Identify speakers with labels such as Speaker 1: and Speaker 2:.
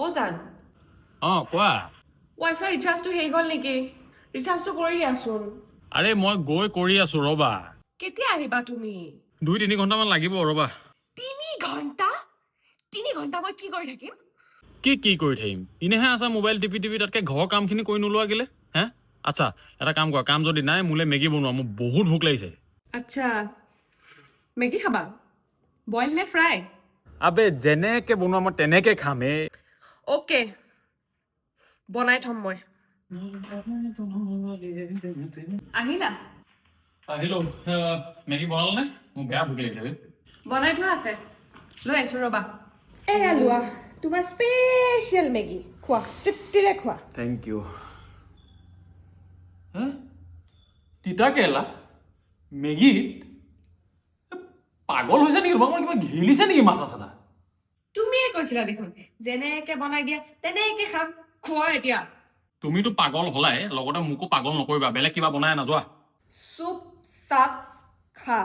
Speaker 1: অ জান
Speaker 2: কোৱা
Speaker 1: ৱাইফাই ৰিচাৰ্জটো শেষ হ'ল নেকি ৰিচাৰ্জটো কৰি দিয়াচোন
Speaker 2: আৰে মই গৈ কৰি আছো ৰবা
Speaker 1: কেতিয়া আহিবা তুমি
Speaker 2: 2-3 ঘণ্টামান লাগিব ৰবা
Speaker 1: 3 ঘণ্টা 3 ঘণ্টা মই কি কৰি থাকিম
Speaker 2: কি কৰি থাকিম ইনেহে আছা মোবাইল টিপি তাতকে ঘৰৰ কামখিনি কৰি নোলোৱা গেলে হে আচ্ছা এটা কাম কৰা কাম যদি নাই মোলে মেগী বনোৱা মোৰ বহুত ভোক লাগিছে
Speaker 1: আচ্ছা মেগী খাবা বইল নে ফ্ৰাই
Speaker 2: আবে যেনেকে বনোৱা মই তেনেকে খামে
Speaker 1: অ'কে বনাই থম মই আহিলা
Speaker 2: আহিলো মেগী বনালে নে মোৰ বেয়া ভোক লাগিছে বে
Speaker 1: বনাই থোৱা আছে লৈ আহিছো ৰবা এয়া লোৱা তোমাৰ স্পেচিয়েল মেগী খোৱা তৃপ্তিৰে খোৱা
Speaker 2: থেংক ইউ তিতা কেৰেলা মেগী পাগল হৈছে নেকি তোমাক কিবা ঘিলিছে নেকি মাথা চাথা
Speaker 1: তুমিয়ে কৈছিলা দেখোন যেনেকে বনাই দিয়া তেনেকে খাম খোৱা এতিয়া
Speaker 2: তুমিতো পাগল হলাই লগতে মোকো পাগল নকৰিবা বেলেগ কিবা বনাই নাযোৱা
Speaker 1: চুপ চাপ খা